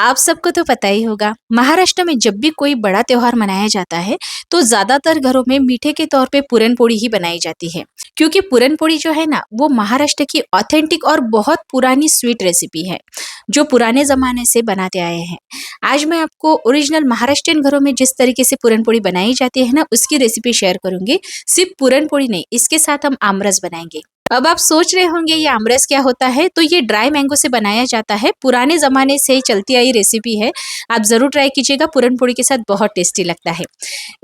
आप सबको तो पता ही होगा, महाराष्ट्र में जब भी कोई बड़ा त्योहार मनाया जाता है, तो ज़्यादातर घरों में मीठे के तौर पे पूरन-पोली ही बनाई जाती है। क्योंकि पूरन-पोली जो है ना, वो महाराष्ट्र की ऑथेंटिक और बहुत पुरानी स्वीट रेसिपी है, जो पुराने ज़माने से बनाते आए हैं। आज मैं आपको ओरिजिनल महाराष्ट्रियन घरों में जिस तरीके से पूरन-पोली बनाई जाती है ना, उसकी रेसिपी शेयर करूँगी। सिर्फ पूरन-पोली नहीं, इसके साथ हम आमरस बनाएँगे। अब आप सोच रहे होंगे ये आमरस क्या होता है? तो ये ड्राई मैंगो से बनाया जाता है, पुराने ज़माने से ही चलती आई रेसिपी है। आप ज़रूर ट्राई कीजिएगा, पूरन-पोली के साथ बहुत टेस्टी लगता है।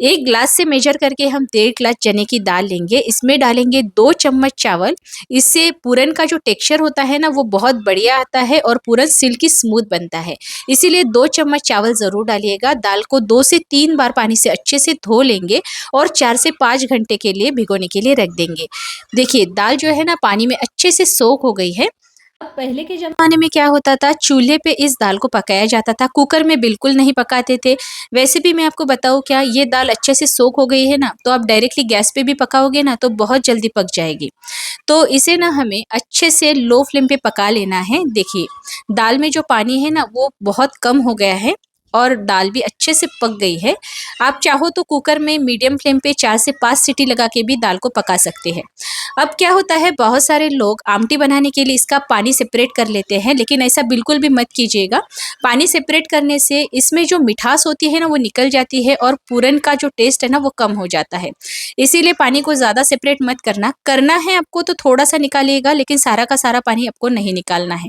1 ग्लास से मेजर करके हम 1.5 ग्लास चने की दाल लेंगे, इसमें डालेंगे 2 चम्मच चावल। इससे पूरन का जो टेक्सचर होता है ना, वो बहुत बढ़िया आता है और पूरन सिल्की स्मूथ बनता है। इसीलिए 2 चम्मच चावल ज़रूर डालिएगा। दाल को 2 से 3 बार पानी से अच्छे से धो लेंगे और 4 से 5 घंटे के लिए भिगोने के लिए रख देंगे। देखिए, दाल जो है ना पानी में अच्छे से सोक हो गई है। अब पहले के ज़माने में क्या होता था, चूल्हे पे इस दाल को पकाया जाता था, कुकर में बिल्कुल नहीं पकाते थे। वैसे भी मैं आपको बताऊँ क्या, ये दाल अच्छे से सोक हो गई है ना, तो आप डायरेक्टली गैस पे भी पकाओगे ना, तो बहुत जल्दी पक जाएगी। तो इसे ना हमें अच्छे से लो फ्लेम पे पका लेना है। देखिए, दाल में जो पानी है ना, वो बहुत कम हो गया है और दाल भी अच्छे से पक गई है। आप चाहो तो कुकर में मीडियम फ्लेम पे 4 से 5 सीटी लगा के भी दाल को पका सकते हैं। अब क्या होता है, बहुत सारे लोग आमटी बनाने के लिए इसका पानी सेपरेट कर लेते हैं, लेकिन ऐसा बिल्कुल भी मत कीजिएगा। पानी सेपरेट करने से इसमें जो मिठास होती है ना, वो निकल जाती है और पूरन का जो टेस्ट है ना, वो कम हो जाता है। इसीलिए पानी को ज़्यादा सेपरेट मत करना। करना है आपको तो थोड़ा-सा निकालिएगा, लेकिन सारा का सारा पानी आपको नहीं निकालना है।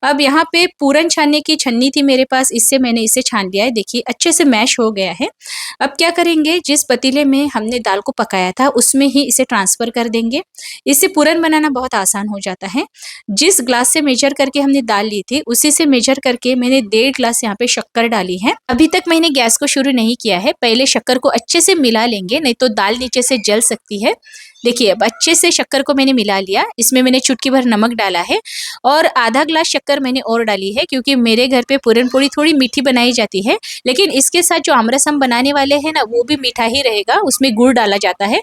अब यहाँ पे पूरन छानने की छन्नी थी मेरे पास, इससे मैंने इसे छान लिया है। देखिए, अच्छे से मैश हो गया है। अब क्या करेंगे, जिस पतीले में हमने दाल को पकाया था, उसमें ही इसे ट्रांसफ़र कर देंगे। इससे पूरन बनाना बहुत आसान हो जाता है। जिस ग्लास से मेजर करके हमने दाल ली थी, उसी से मेजर करके मैंने 1.5 ग्लास यहाँ पे शक्कर डाली है। अभी तक मैंने गैस को शुरू नहीं किया है, पहले शक्कर को अच्छे से मिला लेंगे, नहीं तो दाल नीचे से जल सकती है। देखिए, अब अच्छे से शक्कर को मैंने मिला लिया, इसमें मैंने चुटकी भर नमक डाला है और आधा ग्लास शक्कर मैंने और डाली है, क्योंकि मेरे घर पे पूरन-पोली थोड़ी मीठी बनाई जाती है, लेकिन इसके साथ जो आमरस हम बनाने वाले हैं ना, वो भी मीठा ही रहेगा, उसमें गुड़ डाला जाता है।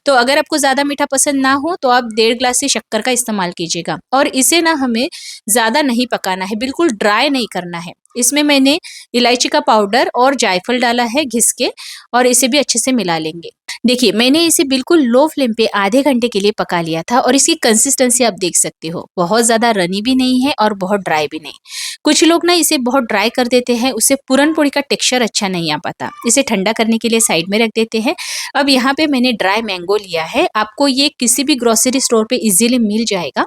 तो अगर आपको ज़्यादा मीठा पसंद ना हो, तो आप 1.5 ग्लास से शक्कर का इस्तेमाल कीजिएगा और इसे ना हमें ज़्यादा नहीं पकाना है, बिल्कुल ड्राई नहीं करना है। इसमें मैंने इलायची का पाउडर और जायफल डाला है घिस के और इसे भी अच्छे से मिला लेंगे। देखिए, मैंने इसे बिल्कुल लो फ्लेम पे आधे घंटे के लिए पका लिया था और इसकी कंसिस्टेंसी आप देख सकते हो, बहुत ज़्यादा रनी भी नहीं है और बहुत ड्राई भी नहीं। कुछ लोग ना इसे बहुत ड्राई कर देते हैं, उससे पूरन-पोली का टेक्सचर अच्छा नहीं आ पाता। इसे ठंडा करने के लिए साइड में रख देते हैं। अब यहाँ पे मैंने ड्राई मैंगो लिया है, आपको ये किसी भी ग्रोसरी स्टोर पे इज़िली मिल जाएगा।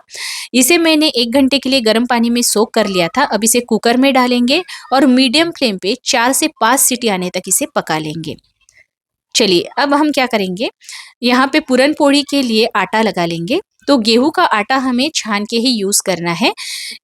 इसे मैंने 1 घंटे के लिए गर्म पानी में सोक कर लिया था। अब इसे कुकर में डालेंगे और मीडियम फ्लेम पे 4 से 5 सीटी आने तक इसे पका लेंगे। चलिए, अब हम क्या करेंगे, यहाँ पे पूरन-पोली के लिए आटा लगा लेंगे। तो गेहूँ का आटा हमें छान के ही यूज़ करना है।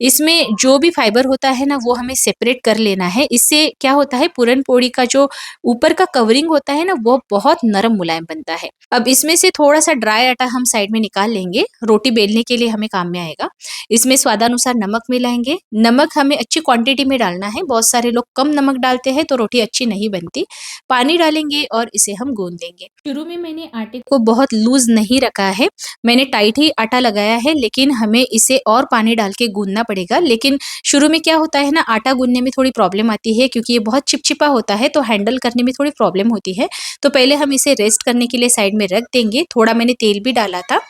इसमें जो भी फाइबर होता है ना, वो हमें सेपरेट कर लेना है। इससे क्या होता है, पूरन-पोली का जो ऊपर का कवरिंग होता है ना, वो बहुत नरम मुलायम बनता है। अब इसमें से थोड़ा-सा ड्राई आटा हम साइड में निकाल लेंगे, रोटी बेलने के लिए हमें काम में आएगा। इसमें स्वादानुसार नमक मिलाएँगे। नमक हमें अच्छी क्वांटिटी में डालना है, बहुत सारे लोग कम नमक डालते हैं, तो रोटी अच्छी नहीं बनती। पानी डालेंगे और इसे हम गूँध लेंगे। शुरू में मैंने आटे को बहुत लूज़ नहीं रखा है, मैंने टाइट ही आटा लगाया है, लेकिन हमें इसे और पानी डाल के गूँधना पड़ेगा। लेकिन शुरू में क्या होता है ना, आटा गूँधने में थोड़ी प्रॉब्लम आती है, क्योंकि ये बहुत चिपचिपा होता है, तो हैंडल करने में थोड़ी प्रॉब्लम होती है। तो पहले हम इसे रेस्ट करने के लिए साइड में रख देंगे। थोड़ा मैंने तेल भी डाला था।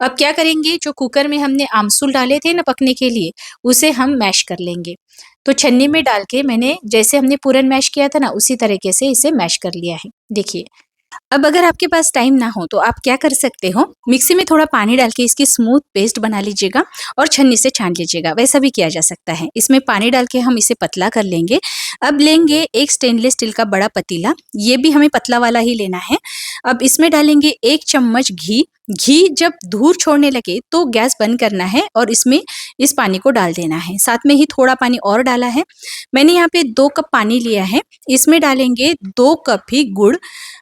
अब क्या करेंगे, जो कुकर में हमने आमसूल डाले थे ना पकने के लिए, उसे हम मैश कर लेंगे। तो छन्नी में डाल के मैंने, जैसे हमने पूरन मैश किया था ना, उसी तरीके से इसे मैश कर लिया है। देखिए, अब अगर आपके पास टाइम ना हो, तो आप क्या कर सकते हो, मिक्सी में थोड़ा पानी डाल के इसकी स्मूथ पेस्ट बना लीजिएगा और छन्नी से छान लीजिएगा, वैसा भी किया जा सकता है। इसमें पानी डाल के हम इसे पतला कर लेंगे। अब लेंगे एक स्टेनलेस स्टील का बड़ा पतीला, ये भी हमें पतला वाला ही लेना है। अब इसमें डालेंगे 1 चम्मच घी। घी जब धूर छोड़ने लगे तो गैस बंद करना है और इसमें इस पानी को डाल देना है। साथ में ही थोड़ा पानी और डाला है। मैंने यहाँ पे 2 कप पानी लिया है। इसमें डालेंगे 2 कप ही गुड़।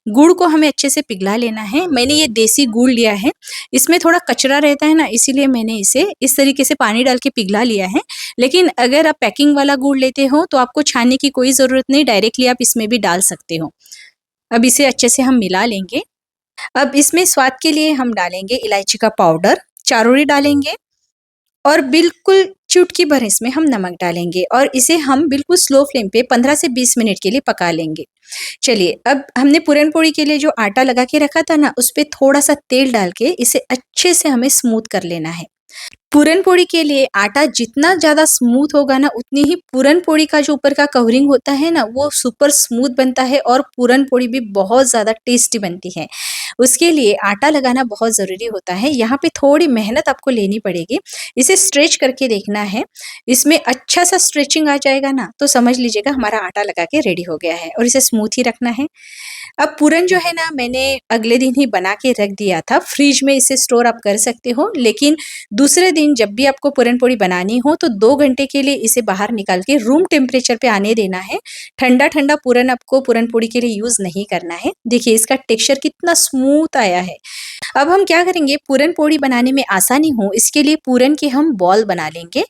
गुड़ को हमें अच्छे से पिघला लेना है। मैंने ये देसी गुड़ लिया है। इसमें थोड़ा कचरा रहता है ना, इसीलिए मैंने इसे इस तरीके से पानी डाल के पिघला लिया है। लेकिन अगर आप पैकिंग वाला गुड़ लेते हो, तो आपको छानने की कोई ज़रूरत नहीं, डायरेक्टली आप इसमें भी डाल सकते हो। अब इसे अच्छे से हम मिला लेंगे। अब इसमें स्वाद के लिए हम डालेंगे इलायची का पाउडर, चारोड़ी डालेंगे और बिल्कुल चुटकी भर इसमें हम नमक डालेंगे और इसे हम बिल्कुल स्लो फ्लेम पे 15 से 20 मिनट के लिए पका लेंगे। चलिए, अब हमने पूरन पोड़ी के लिए जो आटा लगा के रखा था ना, उस पे थोड़ा-सा तेल डाल के इसे अच्छे से हमें स्मूथ कर लेना है। पूरन पोड़ी के लिए आटा जितना ज़्यादा स्मूथ होगा ना, उतनी ही पूरन पोड़ी का जो ऊपर का कवरिंग होता है ना, वो सुपर स्मूथ बनता है और पूरन पोड़ी भी बहुत ज़्यादा टेस्टी बनती है। उसके लिए आटा लगाना बहुत ज़रूरी होता है। यहाँ पे थोड़ी मेहनत आपको लेनी पड़ेगी। इसे स्ट्रेच करके देखना है। इसमें अच्छा-सा स्ट्रेचिंग आ जाएगा ना, तो समझ लीजिएगा हमारा आटा लगा के रेडी हो गया है और इसे स्मूथ ही रखना है। अब पूरन जो है ना, मैंने अगले दिन ही बना के रख दिया था। फ्रिज में इसे स्टोर आप कर सकते हो, लेकिन दूसरे दिन जब भी आपको पूरन पोड़ी बनानी हो तो 2 घंटे के लिए इसे बाहर निकाल के रूम टेम्परेचर पे आने देना है। ठंडा-ठंडा पूरन आपको पूरन पोड़ी के लिए यूज़ नहीं करना है। देखिए इसका टेक्सचर कितना स्मूथ आया है। अब हम क्या करेंगे, पूरन पोड़ी बनाने में आसानी हो इसके लिए पूरन के हम बॉल बना लेंगे।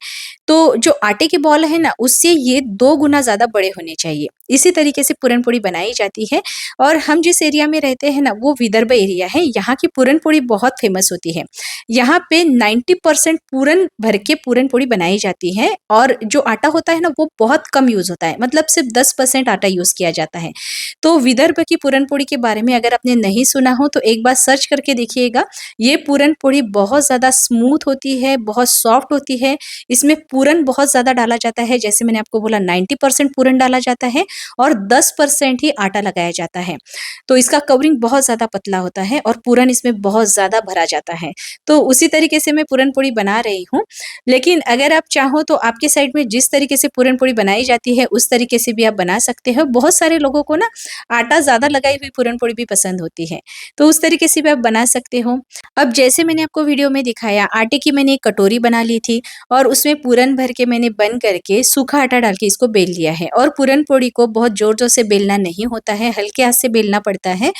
तो जो आटे के बॉल है ना, उससे ये 2 गुना ज़्यादा बड़े होने चाहिए। इसी तरीके से पूरन पोड़ी बनाई जाती है और हम जिस एरिया में रहते हैं ना, वो विदर्भ एरिया है। यहाँ की पूरन पोड़ी बहुत फेमस होती है। यहाँ पे 90% पूरन भर के पूरन पोड़ी बनाई जाती है और जो आटा होता है ना, वो बहुत कम यूज़ होता है। मतलब सिर्फ 10% आटा यूज़ किया जाता है। तो विदर्भ की पूरन पोड़ी के बारे में अगर आपने नहीं सुना हो तो एक बार सर्च करके देखिएगा। ये पूरन पोड़ी बहुत ज़्यादा स्मूथ होती है, बहुत सॉफ्ट होती है। इसमें पूरन बहुत ज़्यादा डाला जाता है, जैसे मैंने आपको बोला 90% पूरन डाला जाता है और 10% ही आटा लगाया जाता है। तो इसका कवरिंग बहुत ज़्यादा पतला होता है और पूरन इसमें बहुत ज़्यादा भरा जाता है। तो उसी तरीके से मैं पूरन पोड़ी बना रही हूँ। लेकिन अगर आप चाहो तो आपके साइड में जिस तरीके से पूरन पोड़ी बनाई जाती है, उस तरीके से भी आप बना सकते हो। बहुत सारे लोगों को ना आटा ज़्यादा लगाई हुई पूरन पोड़ी भी पसंद होती है, तो उस तरीके से भी आप बना सकते हो। अब जैसे मैंने आपको वीडियो में दिखाया, आटे की मैंने एक कटोरी बना ली थी और उसमें पूरन भर के मैंने बंद करके सूखा आटा डाल के इसको बेल लिया है। और पूरन पोड़ी को बहुत ज़ोर-ज़ोर से बेलना नहीं होता है, हल्के हाथ से बेलना पड़ता है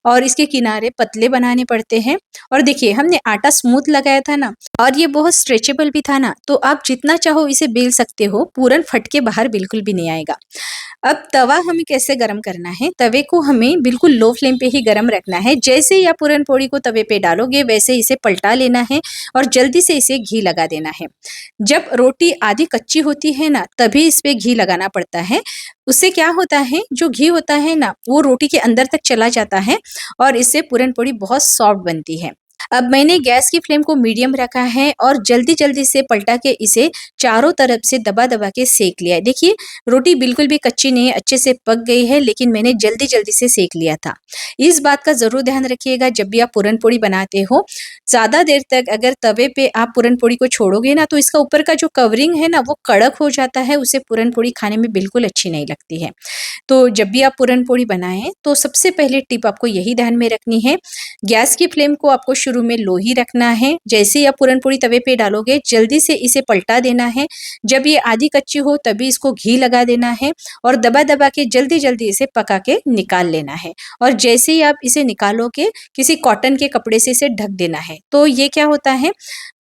और इसके किनारे पतले बनाने पड़ते हैं। और देखिए हमने आटा स्मूथ लगाया था ना, और ये बहुत स्ट्रेचेबल भी था ना, तो आप जितना चाहो इसे बेल सकते हो, पूरन फट के बाहर बिल्कुल भी नहीं आएगा। अब तवा हमें कैसे गरम करना है, तवे को हमें बिल्कुल लो फ्लेम पे ही गरम रखना है। जैसे ही आप पूरन पोड़ी को तवे पे डालोगे, वैसे इसे पलटा लेना है और जल्दी से इसे घी लगा देना है। जब रोटी आधी कच्ची होती है ना, तभी इस पे घी लगाना पड़ता है। उससे क्या होता है, जो घी होता है ना, वो रोटी के अंदर तक चला जाता है और इससे पूरन पोड़ी बहुत सॉफ्ट बनती है। अब मैंने गैस की फ्लेम को मीडियम रखा है और जल्दी-जल्दी से पलटा के इसे चारों तरफ से दबा-दबा के सेक लिया है। देखिए, रोटी बिल्कुल भी कच्ची नहीं है, अच्छे से पक गई है, लेकिन मैंने जल्दी-जल्दी से सेक लिया था। इस बात का ज़रूर ध्यान रखिएगा जब भी आप पूरन पोड़ी बनाते हो, ज़्यादा देर तक अगर तवे पे आप पूरन पोड़ी को छोड़ोगे ना, तो इसका ऊपर का जो कवरिंग है ना, वो कड़क हो जाता है, उससे पूरन पोड़ी खाने में बिल्कुल अच्छी नहीं लगती है। तो जब भी आप पूरन पोड़ी बनाएँ, तो सबसे पहले टिप आपको यही ध्यान में रखनी है, गैस की फ्लेम को आपको शुरू में लो ही रखना है। जैसे ही आप पूरन पोड़ी तवे पे डालोगे, जल्दी से इसे पलटा देना है। जब ये आधी कच्ची हो, तभी इसको घी लगा देना है और दबा-दबा के जल्दी-जल्दी इसे पका के निकाल लेना है। और जैसे ही आप इसे निकालोगे, किसी कॉटन के कपड़े से इसे ढक देना है। तो ये क्या होता है,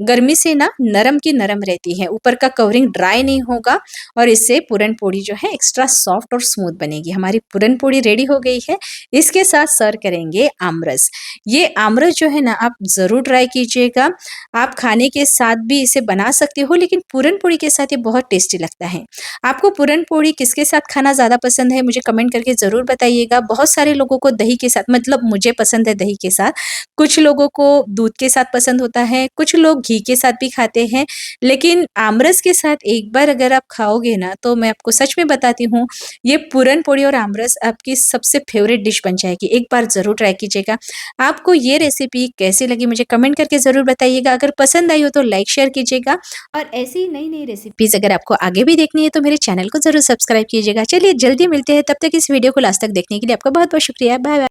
गर्मी से ना नरम की नरम रहती है, ऊपर का कवरिंग ड्राई नहीं होगा और इससे पूरन पोड़ी जो है एक्स्ट्रा सॉफ्ट और स्मूथ बनेगी। हमारी पूरन पोड़ी रेडी हो गई है। इसके साथ सर्व करेंगे आमरस। ये आमरस जो है ना, आप ज़रूर ट्राई कीजिएगा। आप खाने के साथ भी इसे बना सकते हो, लेकिन पूरन पोड़ी के साथ ये बहुत टेस्टी लगता है। आपको पूरन पोड़ी किसके साथ खाना ज़्यादा पसंद है, मुझे कमेंट करके ज़रूर बताइएगा। बहुत सारे लोगों को दही के साथ, मतलब मुझे पसंद है दही के साथ, कुछ लोगों को दूध के साथ पसंद होता है, कुछ लोग घी के साथ भी खाते हैं। लेकिन आमरस के साथ एक बार अगर आप खाओगे ना, तो मैं आपको सच में बताती हूँ, ये पूरन पोड़ी और आमरस आपकी सबसे फ़ेवरेट डिश बन जाएगी। एक बार ज़रूर ट्राई कीजिएगा। आपको ये रेसिपी कैसी लगी मुझे कमेंट करके ज़रूर बताइएगा। अगर पसंद आई हो तो लाइक शेयर कीजिएगा और ऐसी ही नई-नई रेसिपीज़ अगर आपको आगे भी देखनी है तो मेरे चैनल को ज़रूर सब्सक्राइब कीजिएगा। चलिए जल्दी मिलते हैं, तब तक इस वीडियो को लास्ट तक देखने के लिए आपका बहुत-बहुत शुक्रिया। Bye bye.